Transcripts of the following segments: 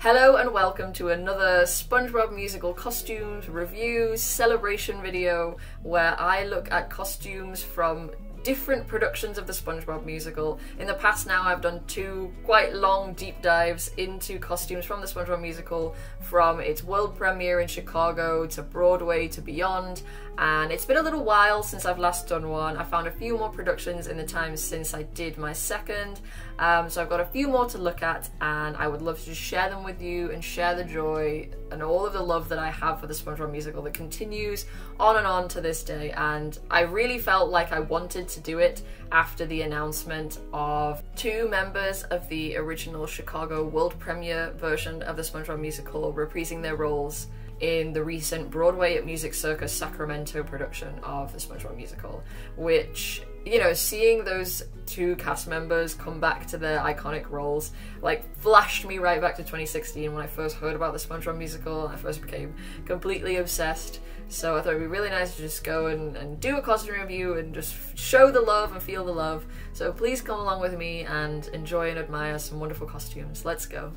Hello and welcome to another SpongeBob musical costumes review celebration video where I look at costumes from different productions of the SpongeBob musical. In the past now I've done two quite long deep dives into costumes from the SpongeBob musical, from its world premiere in Chicago to Broadway to beyond, and it's been a little while since I've last done one. I found a few more productions in the time since I did my second, so I've got a few more to look at, and I would love to just share them with you and share the joy and all of the love that I have for the SpongeBob musical that continues on and on to this day. And I really felt like I wanted to do it after the announcement of two members of the original Chicago world premiere version of the SpongeBob musical reprising their roles in the recent Broadway at Music Circus Sacramento production of the SpongeBob musical, which, you know, seeing those two cast members come back to their iconic roles like flashed me right back to 2016 when I first heard about the SpongeBob musical and I first became completely obsessed. So I thought it'd be really nice to just go and do a costume review and just show the love and feel the love. So please come along with me and enjoy and admire some wonderful costumes. Let's go.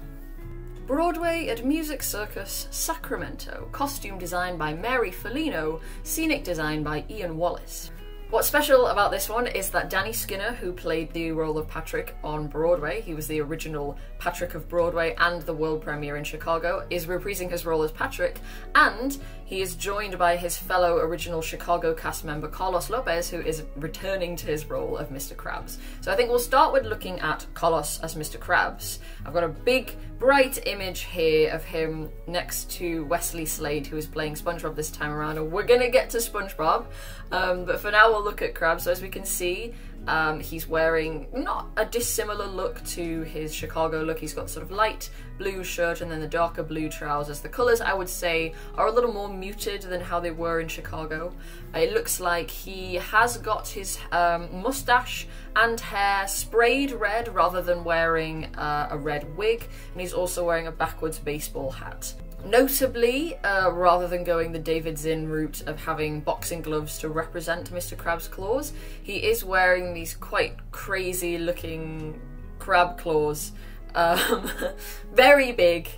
Broadway at Music Circus Sacramento. Costume design by Mary Folino, scenic design by Ian Wallace. What's special about this one is that Danny Skinner, who played the role of Patrick on Broadway, he was the original Patrick of Broadway and the world premiere in Chicago, is reprising his role as Patrick, and he is joined by his fellow original Chicago cast member Carlos Lopez, who is returning to his role of Mr. Krabs. So I think we'll start with looking at Carlos as Mr. Krabs. I've got a big bright image here of him next to Wesley Slade, who is playing SpongeBob this time around, and we're gonna get to SpongeBob, but for now we'll look at Krabs. So as we can see, he's wearing not a dissimilar look to his Chicago look. He's got sort of light blue shirt and then the darker blue trousers. The colours, I would say, are a little more muted than how they were in Chicago. It looks like he has got his mustache and hair sprayed red rather than wearing a red wig, and he's also wearing a backwards baseball hat. Notably, rather than going the David Zinn route of having boxing gloves to represent Mr. Krabs' claws, he is wearing these quite crazy looking crab claws. Very big.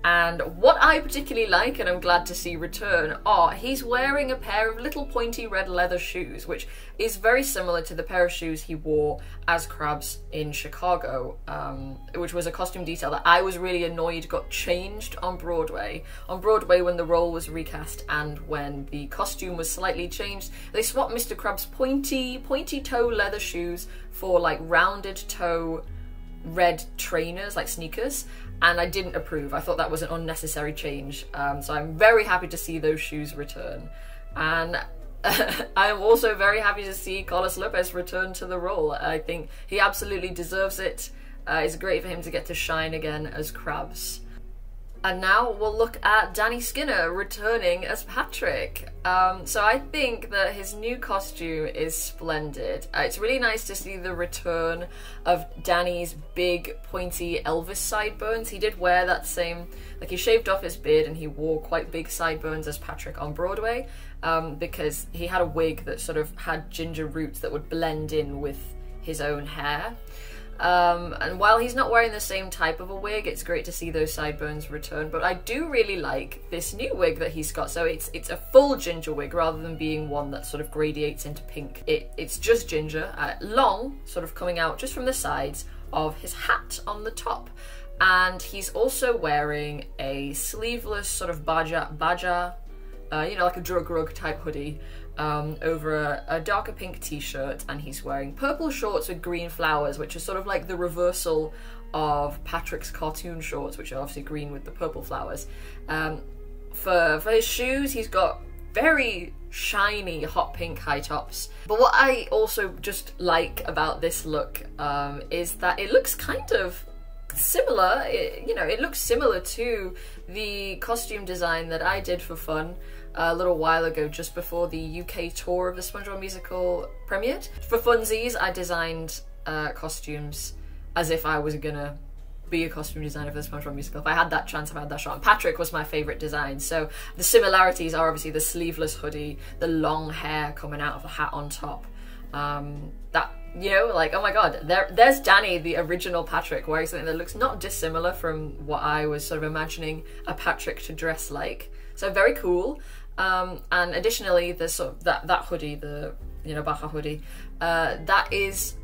And what I particularly like, and I'm glad to see return, are he's wearing a pair of little pointy red leather shoes, which is very similar to the pair of shoes he wore as Krabs in Chicago, which was a costume detail that I was really annoyed got changed on Broadway. On Broadway, when the role was recast and when the costume was slightly changed, they swapped Mr. Krabs' pointy toe leather shoes for like rounded toe red trainers, like sneakers, and I didn't approve. I thought that was an unnecessary change, so I'm very happy to see those shoes return. And I'm also very happy to see Carlos Lopez return to the role. I think he absolutely deserves it. It's great for him to get to shine again as Krabs. And now we'll look at Danny Skinner returning as Patrick. So I think that his new costume is splendid. It's really nice to see the return of Danny's big pointy Elvis sideburns. He did wear that same, like he shaved off his beard and he wore quite big sideburns as Patrick on Broadway, because he had a wig that sort of had ginger roots that would blend in with his own hair. And while he's not wearing the same type of a wig, it's great to see those sideburns return. But I do really like this new wig that he's got. So it's a full ginger wig rather than being one that sort of gradiates into pink. It's just ginger, long, sort of coming out just from the sides of his hat on the top. And he's also wearing a sleeveless sort of baja, you know, like a drug rug type hoodie, over a darker pink t-shirt, and he's wearing purple shorts with green flowers, which is sort of like the reversal of Patrick's cartoon shorts, which are obviously green with the purple flowers. For his shoes, he's got very shiny hot pink high tops. But what I also just like about this look is that it looks kind of similar, you know, it looks similar to the costume design that I did for fun a little while ago, just before the UK tour of the SpongeBob musical premiered. For funsies, I designed costumes as if I was gonna be a costume designer for the SpongeBob musical. If I had that chance, if I had that shot. And Patrick was my favourite design, so the similarities are obviously the sleeveless hoodie, the long hair coming out of the hat on top. That You know, like, oh my god, there's Danny, the original Patrick, wearing something that looks not dissimilar from what I was sort of imagining a Patrick to dress like. So very cool. And additionally, there's sort of that hoodie, the, you know, Baja hoodie, that is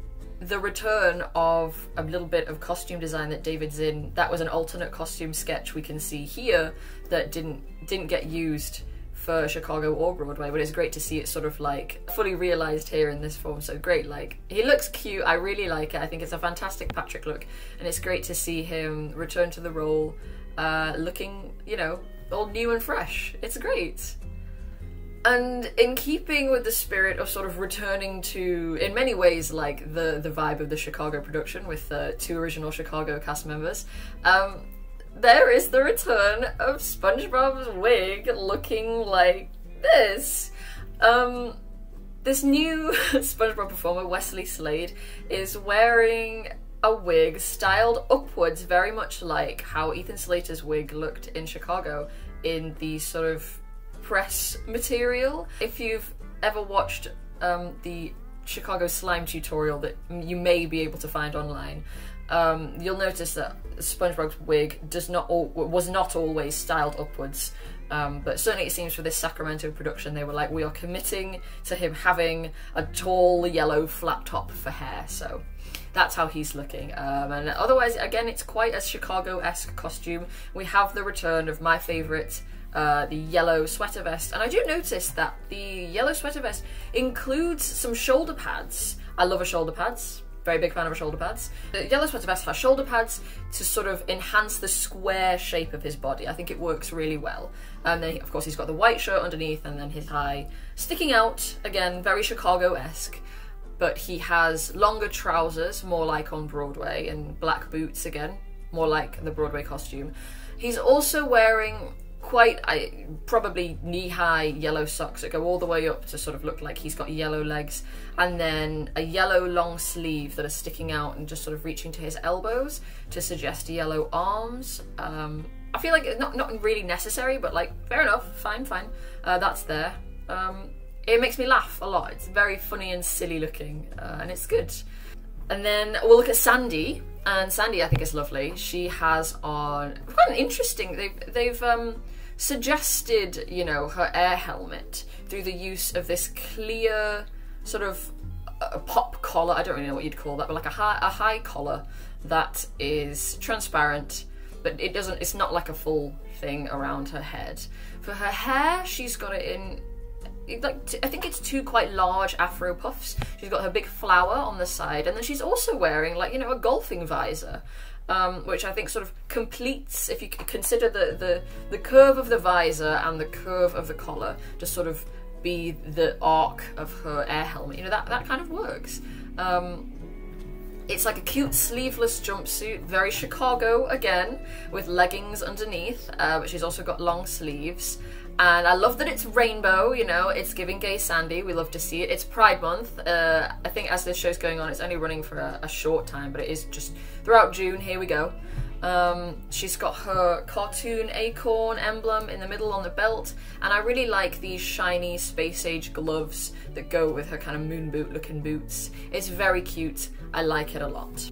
the return of a little bit of costume design that David's in. That was an alternate costume sketch we can see here that didn't get used for Chicago or Broadway, but it's great to see it sort of like fully realized here in this form. So great, like, he looks cute, I really like it. I think it's a fantastic Patrick look, and it's great to see him return to the role looking, you know, all new and fresh. It's great. And in keeping with the spirit of sort of returning to, in many ways, like the vibe of the Chicago production with the 2 original Chicago cast members, there is the return of SpongeBob's wig looking like this. This new SpongeBob performer, Wesley Slade, is wearing a wig styled upwards, very much like how Ethan Slater's wig looked in Chicago in the sort of press material. If you've ever watched the Chicago slime tutorial that you may be able to find online, you'll notice that SpongeBob's wig was not always styled upwards, but certainly it seems for this Sacramento production they were like, we are committing to him having a tall yellow flat top for hair, so that's how he's looking. And otherwise, again, it's quite a Chicago-esque costume. We have the return of my favourite, the yellow sweater vest, and I do notice that the yellow sweater vest includes some shoulder pads. I love shoulder pads. Very big fan of shoulder pads. The yellow sweater vest has shoulder pads to sort of enhance the square shape of his body. I think it works really well. And then, of course, he's got the white shirt underneath and then his tie sticking out. Again, very Chicago-esque. But he has longer trousers, more like on Broadway, and black boots again, more like the Broadway costume. He's also wearing quite probably knee-high yellow socks that go all the way up to sort of look like he's got yellow legs, and then a yellow long sleeve that are sticking out and just sort of reaching to his elbows to suggest yellow arms. I feel like it's not really necessary, but like, fair enough, fine. That's there. It makes me laugh a lot. It's very funny and silly looking, and it's good. And then we'll look at Sandy, and Sandy I think is lovely. She has on quite an interesting, they've suggested, you know, her air helmet through the use of this clear sort of pop collar. I don't really know what you'd call that, but like a high collar that is transparent, but it's not like a full thing around her head. For her hair, she's got it in, like, I think it's 2 quite large afro puffs. She's got her big flower on the side, and then she's also wearing, like, you know, a golfing visor, which I think sort of completes, if you consider the curve of the visor and the curve of the collar to sort of be the arc of her air helmet. You know, that kind of works. It's like a cute sleeveless jumpsuit, very Chicago again, with leggings underneath, but she's also got long sleeves. And I love that it's rainbow, you know, it's giving gay Sandy, we love to see it. It's Pride Month. I think as this show's going on, it's only running for a short time, but it is just throughout June, here we go. She's got her cartoon acorn emblem in the middle on the belt, and I really like these shiny space age gloves that go with her kind of moon boot looking boots. It's very cute, I like it a lot.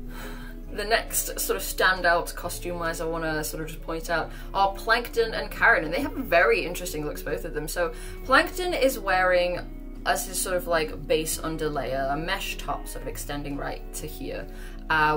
The next sort of standout costume-wise I want to sort of just point out are Plankton and Karen, and they have very interesting looks, both of them. So Plankton is wearing, as his sort of like base underlayer, a mesh top sort of extending right to here,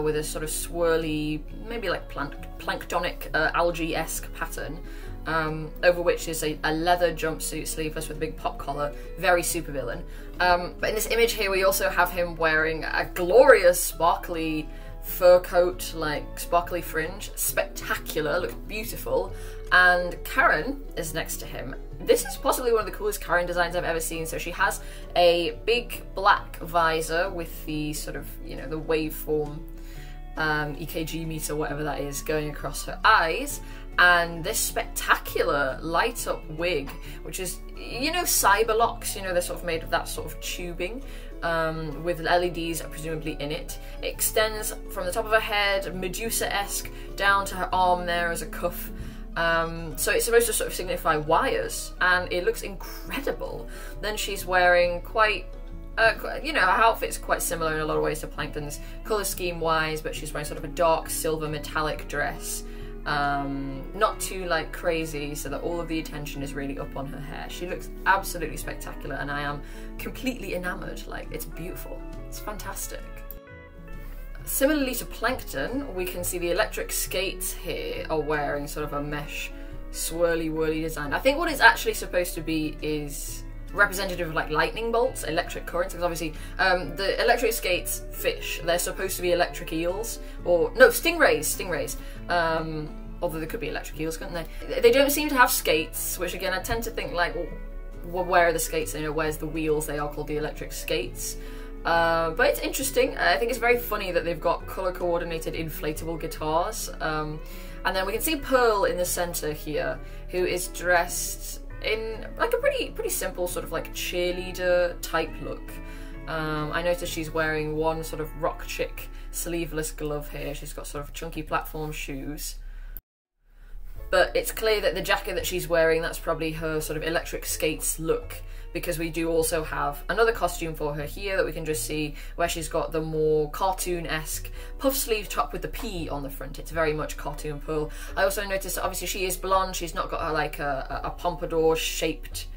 with a sort of swirly, maybe like planktonic algae-esque pattern, over which is a leather jumpsuit, sleeveless with a big pop collar, very supervillain. But in this image here we also have him wearing a glorious sparkly fur coat, like sparkly fringe, spectacular, looks beautiful, and Karen is next to him. This is possibly one of the coolest Karen designs I've ever seen. So she has a big black visor with the sort of, you know, the waveform EKG meter, whatever that is, going across her eyes, and this spectacular light up wig, which is, you know, Cyberlocks, you know, they're sort of made of that sort of tubing, with LEDs presumably in it. It extends from the top of her head, Medusa-esque, down to her arm there as a cuff. So it's supposed to sort of signify wires, and it looks incredible. Then she's wearing quite you know, her outfit's quite similar in a lot of ways to Plankton's, colour scheme wise, but she's wearing sort of a dark silver metallic dress. Not too like crazy, so that all of the attention is really up on her hair. She looks absolutely spectacular, and I am completely enamoured. Like, it's beautiful. It's fantastic. Similarly to Plankton, we can see the electric skates here are wearing sort of a mesh swirly whirly design. I think what it's actually supposed to be is representative of like lightning bolts, electric currents, because obviously the electric skates fish, they're supposed to be electric eels, or no, stingrays, although they could be electric eels, couldn't they? They don't seem to have skates, which again I tend to think like, well, where are the skates, you know, where's the wheels? They are called the electric skates. But it's interesting. I think it's very funny that they've got colour coordinated inflatable guitars, and then we can see Pearl in the centre here, who is dressed in like a pretty simple sort of like cheerleader type look. I noticed she's wearing one sort of rock chick sleeveless glove here. She's got sort of chunky platform shoes. But it's clear that the jacket that she's wearing, that's probably her sort of electric skates look, because we do also have another costume for her here that we can just see, where she's got the more cartoon-esque puff sleeve top with the P on the front. It's very much cartoon Pearl. I also noticed that obviously she is blonde, she's not got like a pompadour shaped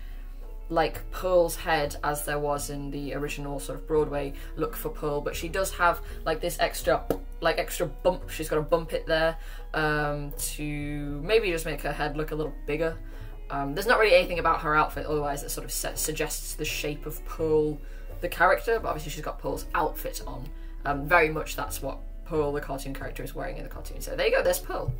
like Pearl's head as there was in the original sort of Broadway look for Pearl, but she does have like this extra bump. She's got a bump it there to maybe just make her head look a little bigger. There's not really anything about her outfit otherwise that sort of suggests the shape of Pearl the character, but obviously she's got Pearl's outfit on. Very much that's what Pearl the cartoon character is wearing in the cartoon. So there you go, there's Pearl.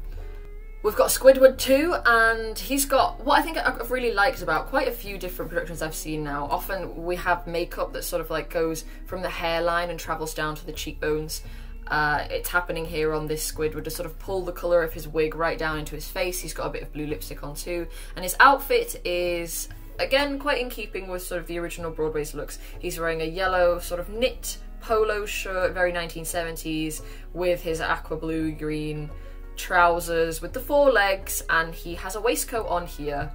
We've got Squidward too, and he's got what I think I've really liked about quite a few different productions I've seen now. Often we have makeup that sort of like goes from the hairline and travels down to the cheekbones. It's happening here on this Squidward to sort of pull the colour of his wig right down into his face. He's got a bit of blue lipstick on too, and his outfit is again quite in keeping with sort of the original Broadway's looks. He's wearing a yellow sort of knit polo shirt, very 1970s, with his aqua blue green trousers with the 4 legs, and he has a waistcoat on here,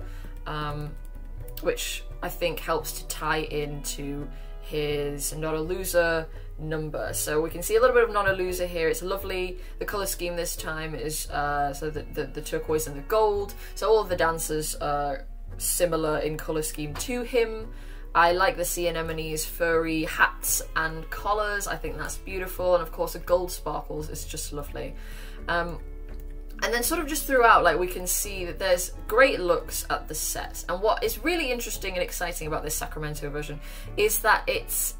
which I think helps to tie into his Not a Loser number. So we can see a little bit of Not a Loser here. It's lovely. The colour scheme this time is so the turquoise and the gold, so all of the dancers are similar in colour scheme to him. I like the sea anemone's furry hats and collars. I think that's beautiful, and of course the gold sparkles is just lovely. And then sort of just throughout, like, we can see that there's great looks at the set. And what is really interesting and exciting about this Sacramento version is that it's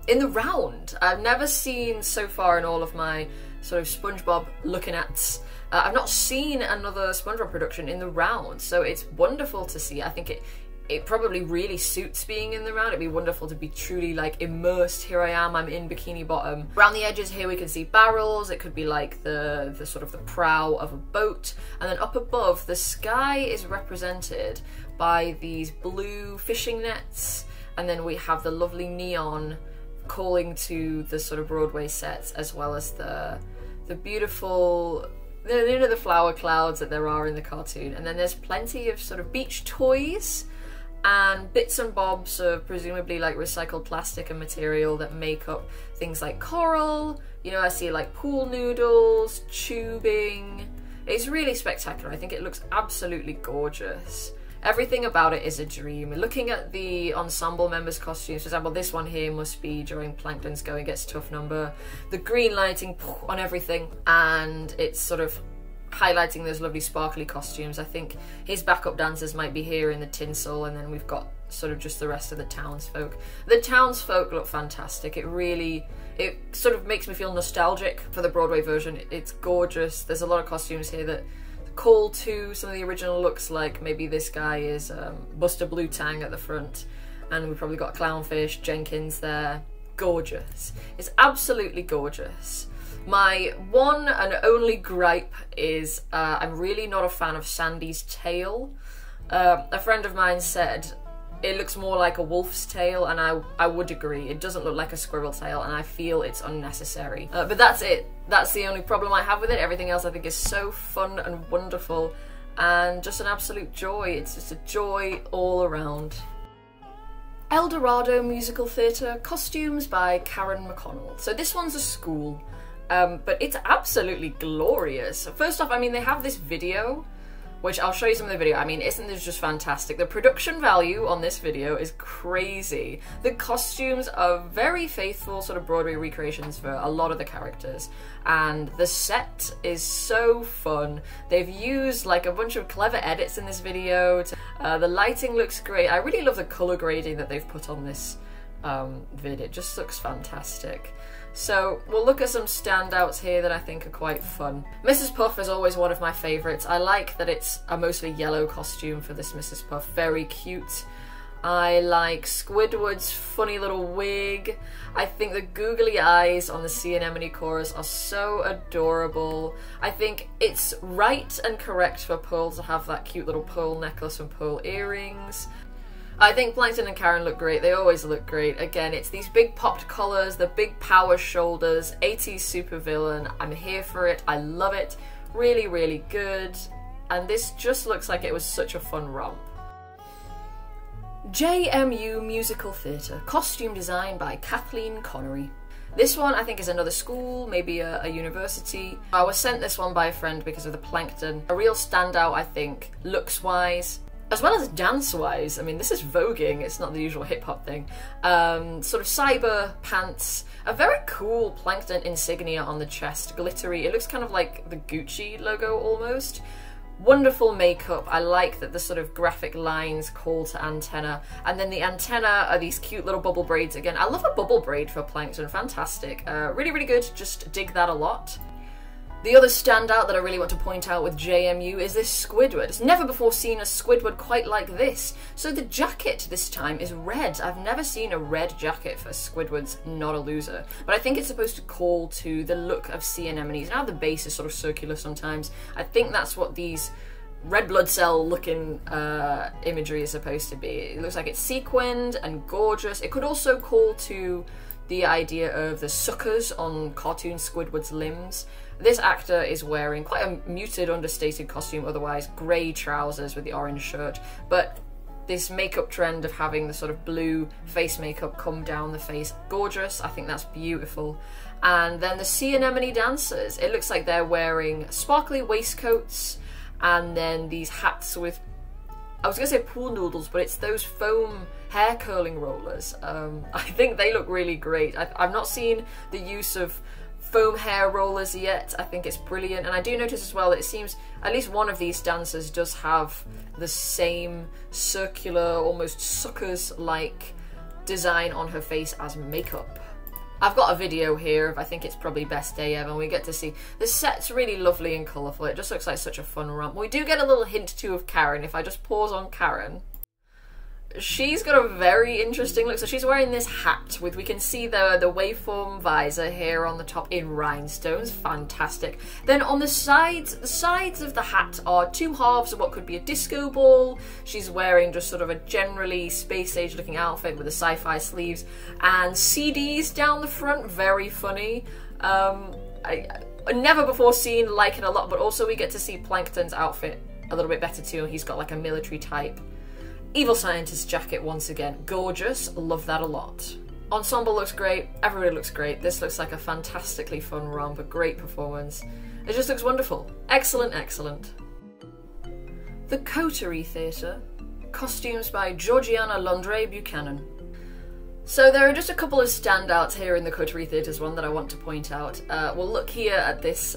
in the round. I've never seen so far in all of my sort of SpongeBob looking at, I've not seen another SpongeBob production in the round. So it's wonderful to see. I think it probably really suits being in the round. It'd be wonderful to be truly like immersed. Here I am, I'm in Bikini Bottom. Around the edges here we can see barrels. It could be like the sort of the prow of a boat. And then up above, the sky is represented by these blue fishing nets. And then we have the lovely neon calling to the sort of Broadway sets, as well as the beautiful, you know, the flower clouds that there are in the cartoon. And then there's plenty of sort of beach toys and bits and bobs of presumably like recycled plastic and material that make up things like coral. You know, I see like pool noodles, tubing. It's really spectacular. I think it looks absolutely gorgeous. Everything about it is a dream. Looking at the ensemble members' costumes, for example, this one here must be during Plankton's Going Gets Tough number. The green lighting on everything, and it's sort of highlighting those lovely sparkly costumes. I think his backup dancers might be here in the tinsel, and then we've got sort of just the rest of the townsfolk. The townsfolk look fantastic. It sort of makes me feel nostalgic for the Broadway version. It's gorgeous. There's a lot of costumes here that call to some of the original looks, like maybe this guy is Buster Blue Tang at the front, and we've probably got Clownfish, Jenkins there. Gorgeous. It's absolutely gorgeous. My one and only gripe is I'm really not a fan of Sandy's tail. A friend of mine said it looks more like a wolf's tail, and I would agree. It doesn't look like a squirrel tail, and I feel it's unnecessary. But that's it. That's the only problem I have with it. Everything else I think is so fun and wonderful, and just an absolute joy. It's just a joy all around. DORADO Musical Theater, costumes by Karen McConnell. So this one's a school, but it's absolutely glorious. First off, I mean, they have this video, which I'll show you some of the video. I mean, isn't this just fantastic? The production value on this video is crazy. The costumes are very faithful sort of Broadway recreations for a lot of the characters, and the set is so fun. They've used like a bunch of clever edits in this video. The lighting looks great. I really love the color grading that they've put on this vid. It just looks fantastic. So we'll look at some standouts here that I think are quite fun. Mrs. Puff is always one of my favourites. I like that it's a mostly yellow costume for this Mrs. Puff. Very cute. I like Squidward's funny little wig. I think the googly eyes on the Sea Anemone chorus are so adorable. I think it's right and correct for Pearl to have that cute little pearl necklace and pearl earrings. I think Plankton and Karen look great. They always look great. Again, it's these big popped collars, the big power shoulders, 80s supervillain. I'm here for it. I love it. Really, really good. And this just looks like it was such a fun romp. JMU Musical Theater, costume design by Kathleen Conery. This one I think is another school, maybe a university. I was sent this one by a friend because of the Plankton. A real standout, I think, looks-wise, as well as dance-wise. I mean, this is voguing, it's not the usual hip-hop thing. Sort of cyber pants, a very cool Plankton insignia on the chest, glittery. It looks kind of like the Gucci logo almost. Wonderful makeup. I like that the sort of graphic lines call to antenna, and then the antenna are these cute little bubble braids again. I love a bubble braid for Plankton, fantastic. Really, really good, just dig that a lot. The other standout that I really want to point out with JMU is this Squidward. It's never before seen a Squidward quite like this. So the jacket this time is red. I've never seen a red jacket for Squidward's Not a Loser. But I think it's supposed to call to the look of sea anemones. Now the base is sort of circular sometimes. I think that's what these red blood cell looking imagery is supposed to be. It looks like it's sequined and gorgeous. It could also call to the idea of the suckers on cartoon Squidward's limbs. This actor is wearing quite a muted, understated costume otherwise, grey trousers with the orange shirt, but this makeup trend of having the sort of blue face makeup come down the face, gorgeous. I think that's beautiful. And then the sea anemone dancers, it looks like they're wearing sparkly waistcoats and then these hats with, I was going to say pool noodles, but it's those foam hair curling rollers. I think they look really great. I've not seen the use of foam hair rollers yet. I think it's brilliant, and I do notice as well that it seems at least one of these dancers does have the same circular, almost suckers-like design on her face as makeup. I've got a video here of, I think it's probably Best Day Ever, and we get to see the set's really lovely and colourful. It just looks like such a fun romp. We do get a little hint too of Karen. If I just pause on Karen, she's got a very interesting look. So she's wearing this hat with, we can see the waveform visor here on the top in rhinestones, fantastic. Then on the sides of the hat are two halves of what could be a disco ball. She's wearing just sort of a generally space age looking outfit with the sci-fi sleeves and CDs down the front, very funny. I never before seen, like it a lot, but also we get to see Plankton's outfit a little bit better too. He's got like a military type evil scientist jacket once again. Gorgeous, love that a lot. Ensemble looks great, everybody looks great. This looks like a fantastically fun romp, a great performance. It just looks wonderful. Excellent, excellent. The Coterie Theater, costumes by Georgianna Londre Buchanan. So there are just a couple of standouts here in the Coterie Theatre's one that I want to point out. We'll look here at this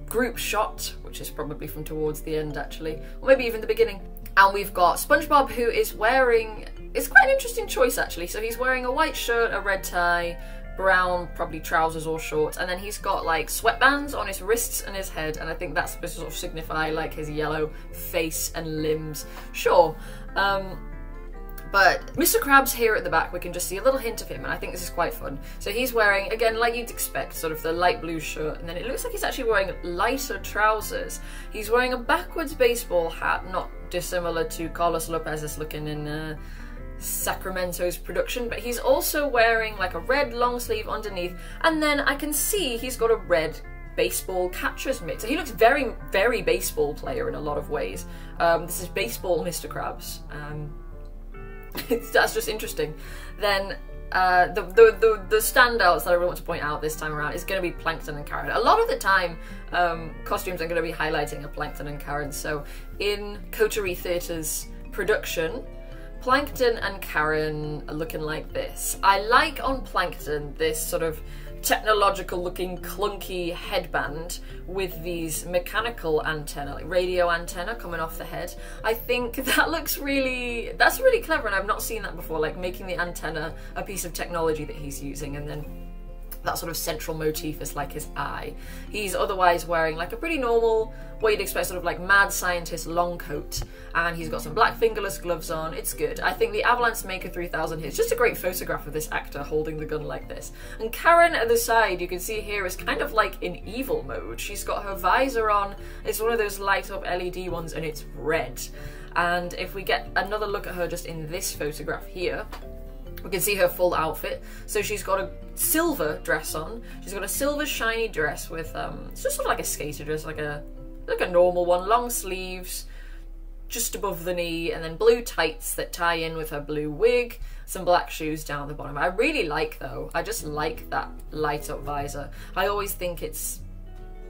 group shot, which is probably from towards the end actually, or maybe even the beginning. And we've got SpongeBob, who is wearing, it's quite an interesting choice actually. So he's wearing a white shirt, a red tie, brown, probably trousers or shorts, and then he's got like sweatbands on his wrists and his head, and I think that's supposed to sort of signify like his yellow face and limbs. Sure. But Mr. Krabs here at the back, we can just see a little hint of him, and I think this is quite fun. So he's wearing, again, like you'd expect, sort of the light blue shirt, and then it looks like he's actually wearing lighter trousers. He's wearing a backwards baseball hat, not dissimilar to Carlos Lopez's looking in Sacramento's production, but he's also wearing like a red long sleeve underneath, and then I can see he's got a red baseball catcher's mitt. So he looks very, very baseball player in a lot of ways. This is baseball Mr. Krabs. That's just interesting. Then the standouts that I really want to point out this time around is going to be Plankton and Karen. A lot of the time, costumes are going to be highlighting a Plankton and Karen. So in Coterie Theatre's production, Plankton and Karen are looking like this. I like on Plankton this sort of technological looking clunky headband with these mechanical antenna, like radio antenna coming off the head. I think that looks really, that's really clever, and I've not seen that before, like making the antenna a piece of technology that he's using, and then that sort of central motif is like his eye. He's otherwise wearing like a pretty normal, what you'd expect, sort of like mad scientist long coat, and he's got some black fingerless gloves on. It's good. I think the Avalanche Maker 3000 here is just a great photograph of this actor holding the gun like this. And Karen at the side, you can see here, is kind of like in evil mode. She's got her visor on. It's one of those light up LED ones, and it's red. And if we get another look at her just in this photograph here, we can see her full outfit. So she's got a silver dress on. She's got a silver shiny dress with it's just sort of like a skater dress, like a normal one, long sleeves just above the knee, and then blue tights that tie in with her blue wig, some black shoes down at the bottom. I really like, though, I just like that light up visor. I always think it's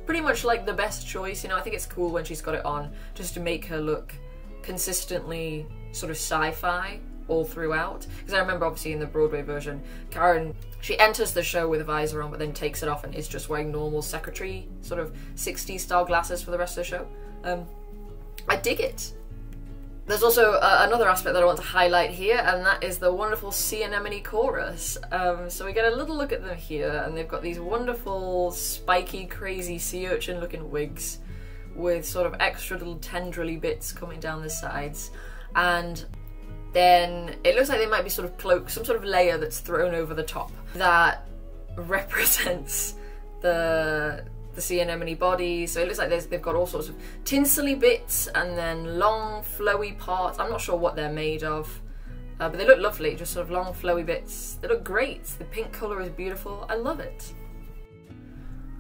pretty much like the best choice, you know. I think it's cool when she's got it on just to make her look consistently sort of sci-fi all throughout, because I remember obviously in the Broadway version, Karen, she enters the show with a visor on but then takes it off and is just wearing normal secretary sort of 60s style glasses for the rest of the show. I dig it. There's also another aspect that I want to highlight here, and that is the wonderful sea anemone chorus. So we get a little look at them here, and they've got these wonderful spiky crazy sea urchin looking wigs with sort of extra little tendrily bits coming down the sides, and then it looks like they might be sort of cloak, some sort of layer that's thrown over the top that represents the sea anemone body. So it looks like they've got all sorts of tinselly bits and then long flowy parts. I'm not sure what they're made of, but they look lovely, just sort of long flowy bits. They look great. The pink colour is beautiful. I love it.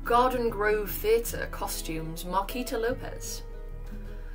Garden Grove Theatre costumes, Marquita Lopez.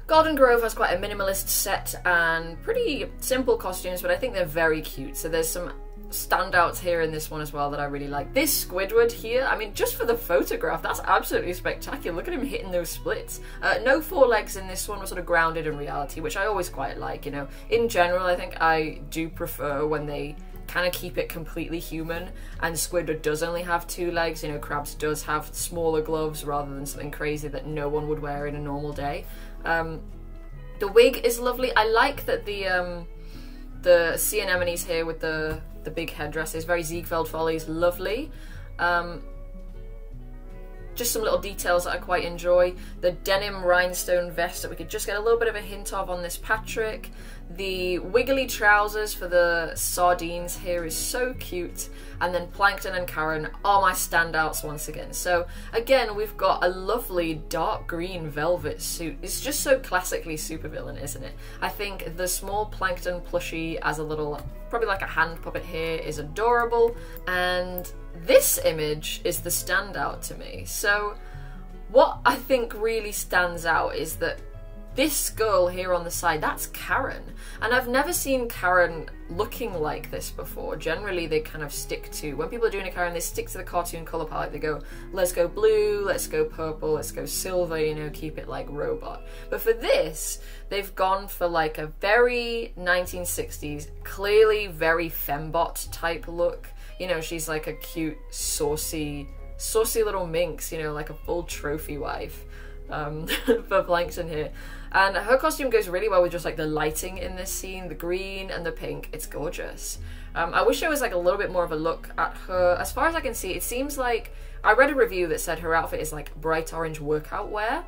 Garden Grove has quite a minimalist set and pretty simple costumes, but I think they're very cute. So there's some standouts here in this one as well that I really like. This Squidward here, I mean, just for the photograph, that's absolutely spectacular. Look at him hitting those splits. No forelegs in this one, were sort of grounded in reality, which I always quite like, you know. In general, I think I do prefer when they kind of keep it completely human, and Squidward does only have 2 legs, you know. Krabs does have smaller gloves rather than something crazy that no one would wear in a normal day. The wig is lovely. I like that the sea anemones here with the big headdresses, very Ziegfeld Follies, lovely. Just some little details that I quite enjoy. The denim rhinestone vest that we could just get a little bit of a hint of on this Patrick. The wiggly trousers for the sardines here is so cute. And then Plankton and Karen are my standouts once again. So again, we've got a lovely dark green velvet suit. It's just so classically supervillain, isn't it? I think the small Plankton plushie as a little, probably like a hand puppet here, is adorable. And this image is the standout to me. So what I think really stands out is that this girl here on the side, that's Karen. And I've never seen Karen looking like this before. Generally, they kind of stick to, when people are doing a Karen, they stick to the cartoon colour palette. They go, let's go blue, let's go purple, let's go silver, you know, keep it like robot. But for this, they've gone for like a very 1960s, clearly very fembot type look. You know, she's like a cute, saucy little minx, you know, like a full trophy wife for Plankton here. And her costume goes really well with just like the lighting in this scene, the green and the pink. It's gorgeous. I wish there was like a little bit more of a look at her. As far as I can see, it seems like, I read a review that said her outfit is like bright orange workout wear,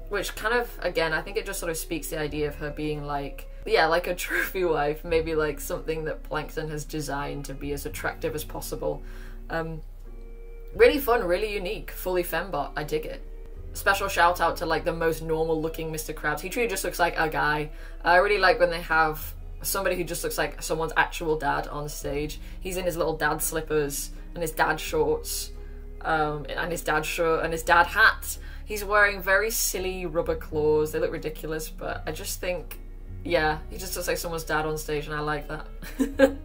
which kind of, again, I think it just sort of speaks the idea of her being like, yeah, like a trophy wife, maybe like something that Plankton has designed to be as attractive as possible. Really fun, really unique, fully fembot. I dig it. Special shout out to like the most normal looking Mr. Krabs. He truly just looks like a guy. I really like when they have somebody who just looks like someone's actual dad on stage. He's in his little dad slippers and his dad shorts, and his dad shirt and his dad hat. He's wearing very silly rubber claws. They look ridiculous, but I just think Yeah, he just looks like someone's dad on stage, and I like that.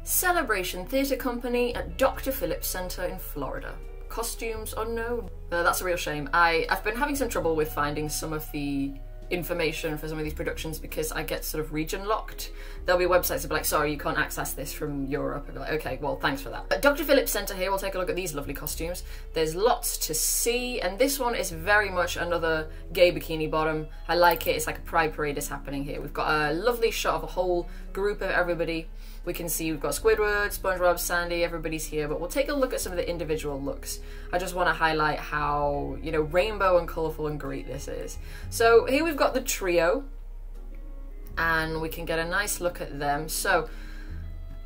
Celebration Theatre Company at Dr. Phillips Center in Florida. Costumes unknown. That's a real shame. I've been having some trouble with finding some of the information for some of these productions because I get sort of region locked. There'll be websites that be like, sorry, you can't access this from Europe. I'll be like, okay, well, thanks for that. But Dr. Phillips Center here, we'll take a look at these lovely costumes. There's lots to see, and this one is very much another gay bikini bottom. I like it. It's like a pride parade is happening here. We've got a lovely shot of a whole group of everybody. We can see we've got Squidward, SpongeBob, Sandy, everybody's here, but we'll take a look at some of the individual looks. I just want to highlight how, you know, rainbow and colourful and great this is. So here we've got the trio, and we can get a nice look at them. So,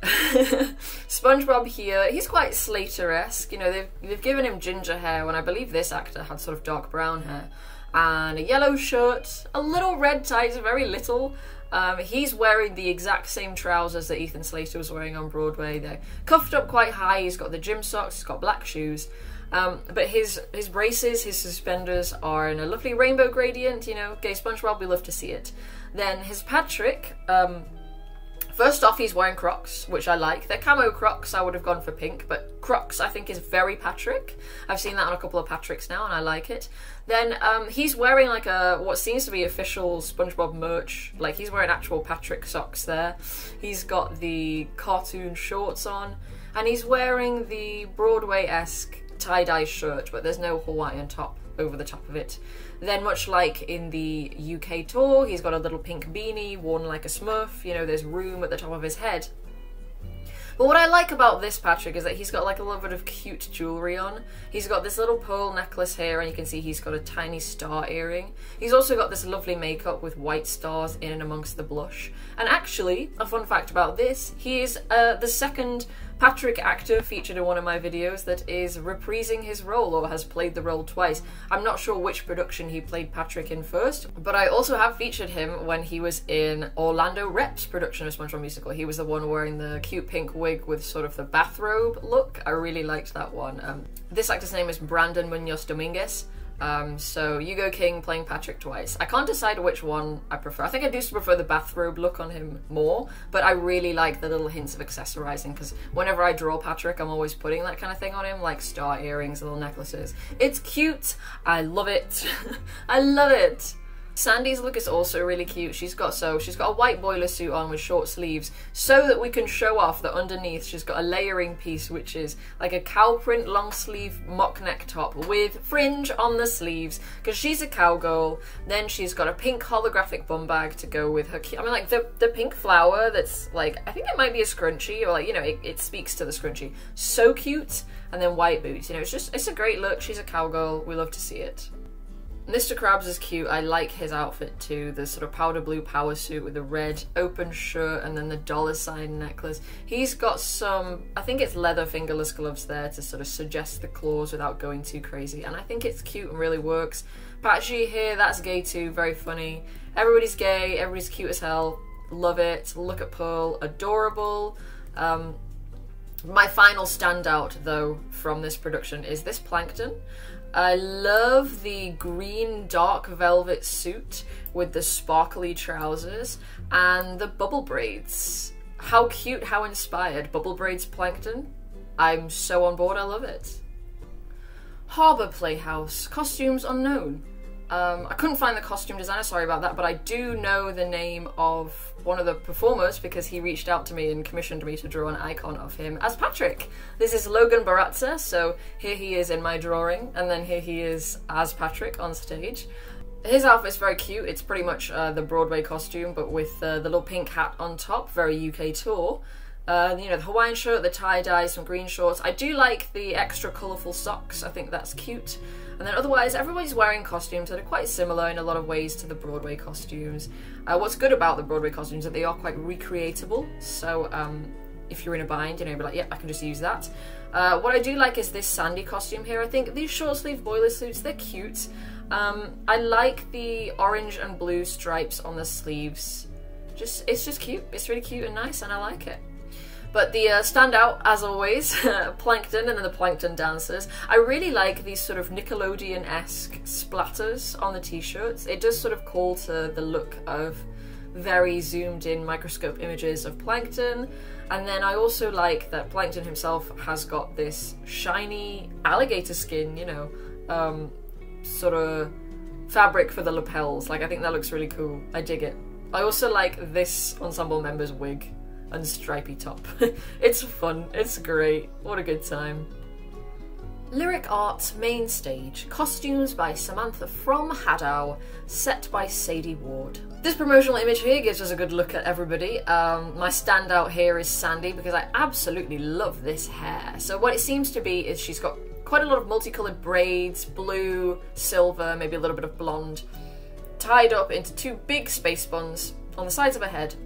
SpongeBob here, he's quite Slater-esque, you know, they've given him ginger hair when I believe this actor had sort of dark brown hair, and a yellow shirt, a little red tights, very little. He's wearing the exact same trousers that Ethan Slater was wearing on Broadway. They're cuffed up quite high, he's got the gym socks, he's got black shoes. But his braces, his suspenders are in a lovely rainbow gradient, you know, gay SpongeBob, we love to see it. Then his Patrick, first off, he's wearing Crocs, which I like. They're camo Crocs, I would have gone for pink, but Crocs I think is very Patrick. I've seen that on a couple of Patricks now and I like it. Then he's wearing like what seems to be official SpongeBob merch, like he's wearing actual Patrick socks there. He's got the cartoon shorts on, and he's wearing the Broadway-esque tie-dye shirt, but there's no Hawaiian top over the top of it. Then much like in the UK tour, he's got a little pink beanie worn like a Smurf, you know, there's room at the top of his head. But what I like about this Patrick is that he's got like a little bit of cute jewellery on. He's got this little pearl necklace here, and you can see he's got a tiny star earring. He's also got this lovely makeup with white stars in and amongst the blush. And actually, a fun fact about this, he is the second Patrick actor featured in one of my videos that is reprising his role or has played the role twice. I'm not sure which production he played Patrick in first, but I also have featured him when he was in Orlando Rep's production of SpongeBob Musical. He was the one wearing the cute pink wig with sort of the bathrobe look. I really liked that one. This actor's name is Brandon Munoz Dominguez. So Hugo King playing Patrick twice. I can't decide which one I prefer. I think I do prefer the bathrobe look on him more, but I really like the little hints of accessorizing because whenever I draw Patrick, I'm always putting that kind of thing on him, like star earrings, little necklaces. It's cute. I love it. I love it. Sandy's look is also really cute. She's got a white boiler suit on with short sleeves so that we can show off that underneath she's got a layering piece which is like a cow print long sleeve mock neck top with fringe on the sleeves because she's a cowgirl. Then she's got a pink holographic bum bag to go with her. I mean, like the pink flower that's like, I think it might be a scrunchie, or like, you know, it speaks to the scrunchie. So cute. And then white boots, you know, it's a great look. She's a cowgirl. We love to see it. Mr. Krabs is cute. I like his outfit too. The sort of powder blue power suit with the red open shirt and then the $ necklace. He's got some, I think it's leather fingerless gloves there to sort of suggest the claws without going too crazy. And I think it's cute and really works. Patchy here, that's gay too, very funny. Everybody's gay, everybody's cute as hell. Love it. Look at Pearl, adorable. My final standout though from this production is this Plankton. I love the green dark velvet suit with the sparkly trousers and the bubble braids. How cute, how inspired. Bubble braids Plankton. I'm so on board, I love it. Harbour Playhouse, costumes unknown. I couldn't find the costume designer, sorry about that, but I do know the name of one of the performers because he reached out to me and commissioned me to draw an icon of him as Patrick. This is Logan Baratza, so here he is in my drawing, and then here he is as Patrick on stage. His outfit's very cute. It's pretty much the Broadway costume, but with the little pink hat on top, very UK tour. You know, the Hawaiian shirt, the tie-dye, some green shorts. I do like the extra colourful socks. I think that's cute. And then otherwise, everybody's wearing costumes that are quite similar in a lot of ways to the Broadway costumes. What's good about the Broadway costumes is that they are quite recreatable. So if you're in a bind, you know, you'll be like, yeah, I can just use that. What I do like is this Sandy costume here. I think these short sleeve boiler suits, they're cute. I like the orange and blue stripes on the sleeves. It's just cute. It's really cute and nice, and I like it. But the standout, as always, Plankton and then the Plankton dancers. I really like these sort of Nickelodeon-esque splatters on the t-shirts. It does sort of call to the look of very zoomed in microscope images of Plankton. And then I also like that Plankton himself has got this shiny alligator skin, you know, sort of fabric for the lapels. Like, I think that looks really cool. I dig it. I also like this ensemble member's wig and stripy top. It's fun, it's great, what a good time. Lyric Arts Main Stage, costumes by Samantha from Hadow, set by Sadie Ward. This promotional image here gives us a good look at everybody. My standout here is Sandy because I absolutely love this hair. So what it seems to be is she's got quite a lot of multicolored braids, blue, silver, maybe a little bit of blonde, tied up into two big space buns on the sides of her head.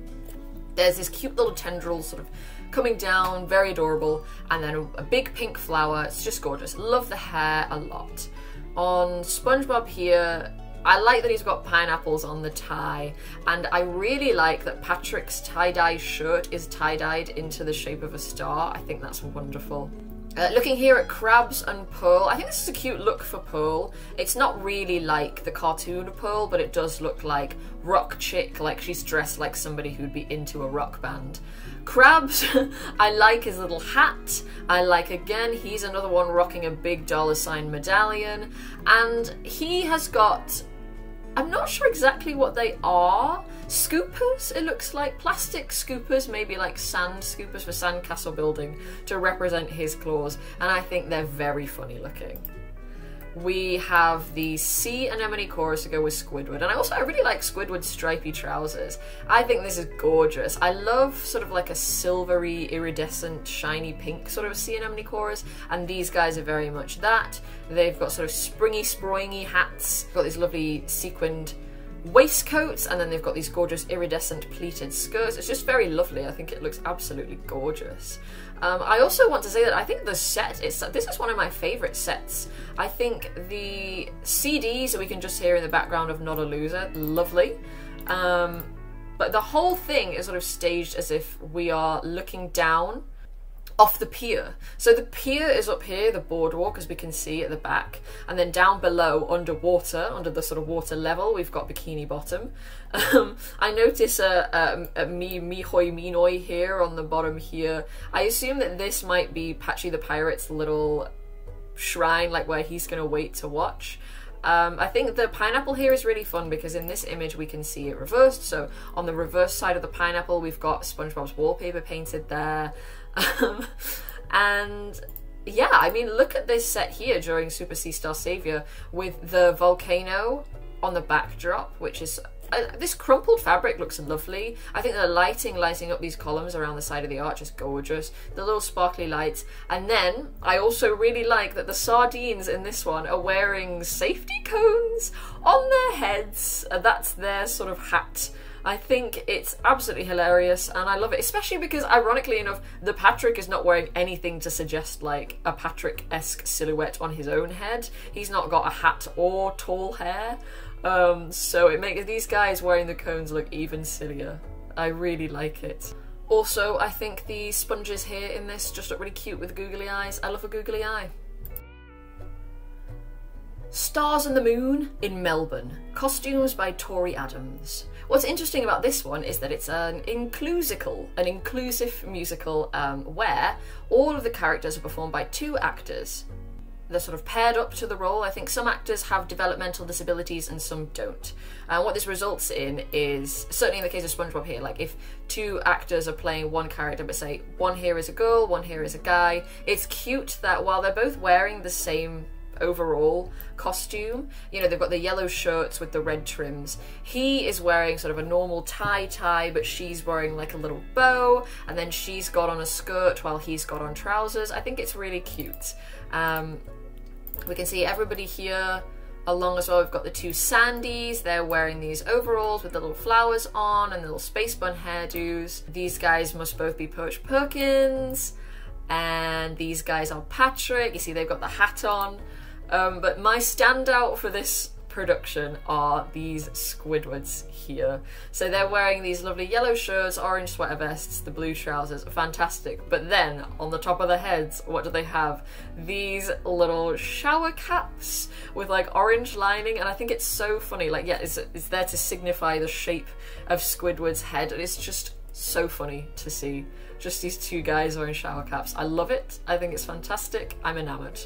There's this cute little tendril sort of coming down, very adorable, and then a big pink flower. It's just gorgeous. Love the hair a lot. On SpongeBob here, I like that he's got pineapples on the tie, and I really like that Patrick's tie-dye shirt is tie-dyed into the shape of a star. I think that's wonderful. Looking here at Krabs and Pearl, I think this is a cute look for Pearl. It's not really like the cartoon Pearl, but it does look like rock chick, like she's dressed like somebody who'd be into a rock band. Krabs, I like his little hat. I like, again, he's another one rocking a big $ medallion, and he has got, I'm not sure exactly what they are. Scoopers, it looks like. Plastic scoopers, maybe like sand scoopers for sandcastle building to represent his claws, and I think they're very funny looking. We have the sea anemone chorus to go with Squidward, and I really like Squidward's stripy trousers. I think this is gorgeous. I love sort of like a silvery, iridescent, shiny pink sort of sea anemone chorus, and these guys are very much that. They've got sort of springy, springy hats, got these lovely sequined waistcoats, and then they've got these gorgeous iridescent pleated skirts. It's just very lovely. I think it looks absolutely gorgeous. I also want to say that I think the set this is one of my favourite sets. I think the CDs that we can just hear in the background of Not a Loser, lovely. But the whole thing is sort of staged as if we are looking down off the pier. So the pier is up here, the boardwalk, as we can see at the back, and then down below, underwater, under the sort of water level, we've got Bikini Bottom. I notice a Mihoi Minoi here on the bottom here. I assume that this might be Patchy the Pirate's little shrine, like where he's gonna wait to watch. I think the pineapple here is really fun because in this image we can see it reversed. So on the reverse side of the pineapple, we've got SpongeBob's wallpaper painted there. And yeah, I mean, look at this set here during Super Sea Star Savior with the volcano on the backdrop, which is this crumpled fabric looks lovely. I think the lighting up these columns around the side of the arch is gorgeous. The little sparkly lights. And then I also really like that the sardines in this one are wearing safety cones on their heads. That's their sort of hat. I think it's absolutely hilarious and I love it, especially because, ironically enough, the Patrick is not wearing anything to suggest like a Patrick-esque silhouette on his own head. He's not got a hat or tall hair. So it makes these guys wearing the cones look even sillier. I really like it. Also, I think the sponges here in this just look really cute with googly eyes. I love a googly eye. Stars and the Moon in Melbourne. Costumes by Tori Addams. What's interesting about this one is that it's an inclusive musical where all of the characters are performed by two actors. They're sort of paired up to the role. I think some actors have developmental disabilities and some don't. And what this results in is, certainly in the case of SpongeBob here, like if two actors are playing one character, but say one here is a girl, one here is a guy, it's cute that while they're both wearing the same overall costume, you know, they've got the yellow shirts with the red trims. He is wearing sort of a normal tie, but she's wearing like a little bow, and then she's got on a skirt while he's got on trousers. I think it's really cute. We can see everybody here along as well. We've got the two Sandies. They're wearing these overalls with the little flowers on and the little space bun hairdos. These guys must both be Perch Perkins, and these guys are Patrick. You see they've got the hat on. But my standout for this production are these Squidwards here. So they're wearing these lovely yellow shirts, orange sweater vests, the blue trousers, fantastic. But then on the top of their heads, what do they have? These little shower caps with like orange lining, and I think it's so funny. Like, yeah, it's there to signify the shape of Squidward's head, and it's just so funny to see. Just these two guys wearing shower caps. I love it. I think it's fantastic. I'm enamored.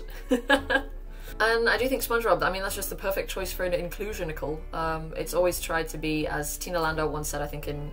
And I do think SpongeBob, I mean, that's just the perfect choice for an inclusionical. It's always tried to be, as Tina Landau once said, I think in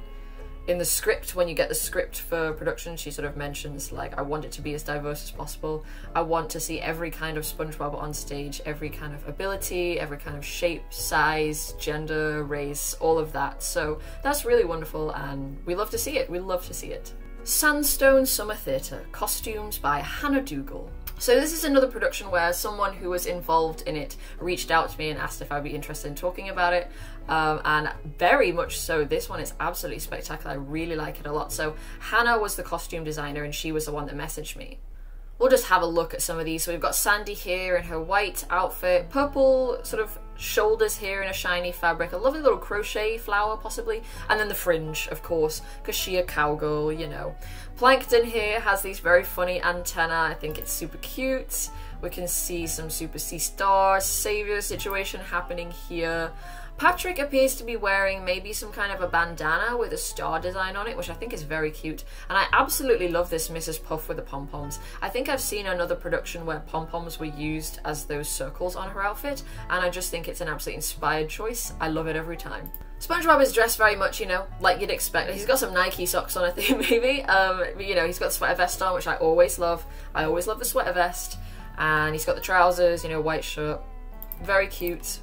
the script, when you get the script for production, she sort of mentions, like, I want it to be as diverse as possible. I want to see every kind of SpongeBob on stage, every kind of ability, every kind of shape, size, gender, race, all of that. So that's really wonderful, and we love to see it. We love to see it. Sandstone Summer Theater, costumes by Hannah Dougall. So this is another production where someone who was involved in it reached out to me and asked if I'd be interested in talking about it, and very much so. This one is absolutely spectacular. I really like it a lot. So Hannah was the costume designer, and she was the one that messaged me. We'll just have a look at some of these. So we've got Sandy here in her white outfit, purple sort of shoulders here in a shiny fabric, a lovely little crochet flower possibly, and then the fringe, of course, because she a cowgirl, you know. Plankton here has these very funny antennae. I think it's super cute. We can see some Super Sea Star Savior situation happening here. Patrick appears to be wearing maybe some kind of a bandana with a star design on it, which I think is very cute. And I absolutely love this Mrs. Puff with the pom-poms. I think I've seen another production where pom-poms were used as those circles on her outfit, and I just think it's an absolutely inspired choice. I love it every time. SpongeBob is dressed very much, you know, like you'd expect. He's got some Nike socks on, I think, maybe. You know, he's got the sweater vest on, which I always love. I always love the sweater vest. And he's got the trousers, you know, white shirt. Very cute.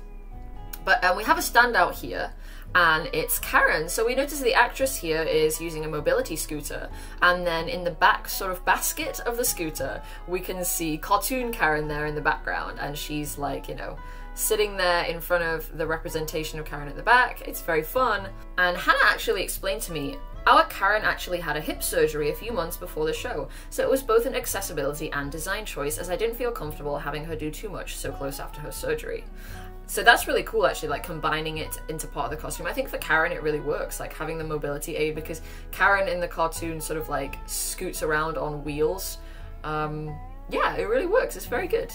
But we have a standout here, and it's Karen. So we notice the actress here is using a mobility scooter, and then in the back sort of basket of the scooter, we can see cartoon Karen there in the background, and she's like, you know, sitting there in front of the representation of Karen at the back. It's very fun. And Hannah actually explained to me, our Karen actually had a hip surgery a few months before the show, so it was both an accessibility and design choice, as I didn't feel comfortable having her do too much so close after her surgery. So that's really cool, actually, like combining it into part of the costume. I think for Karen it really works, like having the mobility aid, because Karen in the cartoon sort of like scoots around on wheels. Yeah, it really works. It's very good.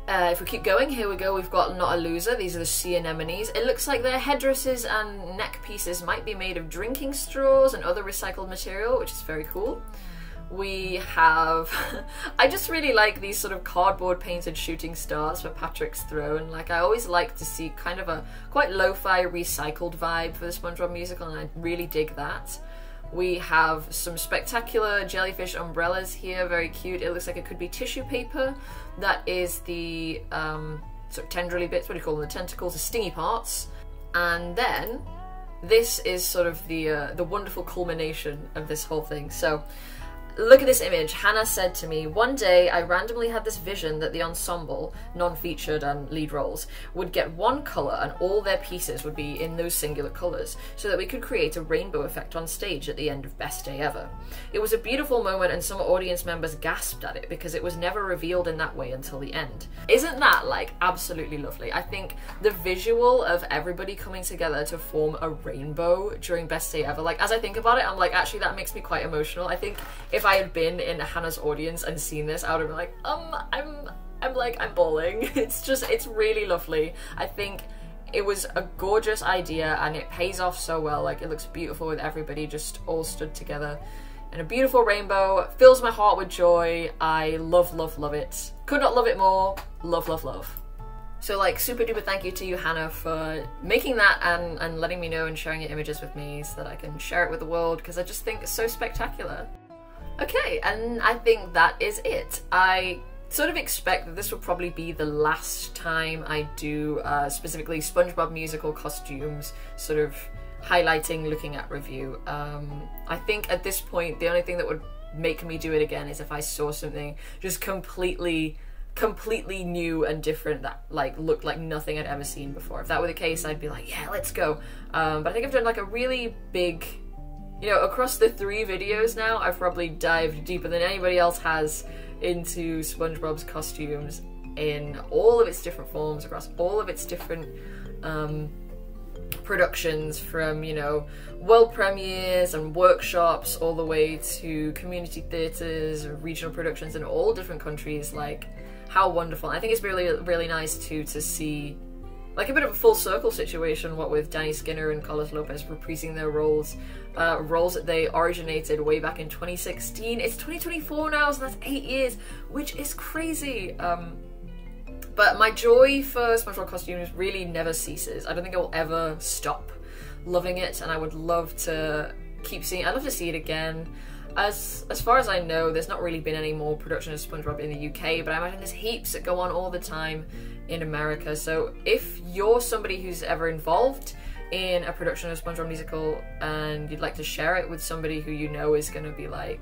If we keep going, here we go, we've got Not a Loser. These are the sea anemones. It looks like their headdresses and neck pieces might be made of drinking straws and other recycled material, which is very cool. We have, I just really like these sort of cardboard painted shooting stars for Patrick's throne. Like, I always like to see kind of a quite lo-fi recycled vibe for the SpongeBob musical, and I really dig that. We have some spectacular jellyfish umbrellas here, very cute. It looks like it could be tissue paper. That is the sort of tendrily bits, what do you call them, the tentacles, the stingy parts. And then this is sort of the wonderful culmination of this whole thing. So look at this image. Hannah said to me, one day I randomly had this vision that the ensemble, non-featured and lead roles, would get one colour and all their pieces would be in those singular colours, so that we could create a rainbow effect on stage at the end of Best Day Ever. It was a beautiful moment, and some audience members gasped at it because it was never revealed in that way until the end. Isn't that like absolutely lovely? I think the visual of everybody coming together to form a rainbow during Best Day Ever, like as I think about it, I'm like, actually that makes me quite emotional. I think if I had been in Hannah's audience and seen this, I would have been like, I'm bawling. It's really lovely. I think it was a gorgeous idea, and it pays off so well. Like, it looks beautiful with everybody just all stood together in a beautiful rainbow. It fills my heart with joy. I love, love, love it. Could not love it more. Love, love, love. So like, super duper thank you to you, Hannah, for making that and letting me know and sharing your images with me so that I can share it with the world, because I just think it's so spectacular. Okay, and I think that is it. I sort of expect that this will probably be the last time I do specifically SpongeBob musical costumes, sort of highlighting, looking at review. I think at this point the only thing that would make me do it again is if I saw something just completely new and different that like looked like nothing I'd ever seen before. If that were the case, I'd be like, yeah, let's go. But I think I've done like a really big, you know, across the 3 videos now, I've probably dived deeper than anybody else has into SpongeBob's costumes in all of its different forms, across all of its different productions, from, you know, world premieres and workshops all the way to community theatres, regional productions in all different countries. Like, how wonderful. I think it's really nice too to see like a bit of a full circle situation, what with Danny Skinner and Carlos Lopez reprising their roles that they originated way back in 2016. It's 2024 now, so that's 8 years, which is crazy. But my joy for SpongeBob costumes really never ceases. I don't think I will ever stop loving it, and I would love to keep seeing it. I'd love to see it again. As far as I know, there's not really been any more production of SpongeBob in the UK, but I imagine there's heaps that go on all the time in America. So if you're somebody who's ever involved in a production of SpongeBob musical and you'd like to share it with somebody who you know is going to be like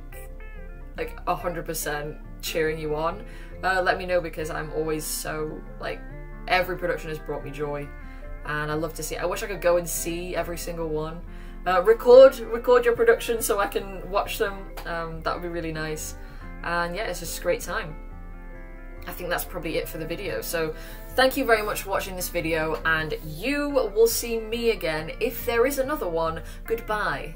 100% cheering you on, let me know, because I'm always so, like, every production has brought me joy and I love to see it. I wish I could go and see every single one. Record your production so I can watch them. That would be really nice. And yeah, it's just a great time. I think that's probably it for the video. So thank you very much for watching this video, and you will see me again if there is another one. Goodbye.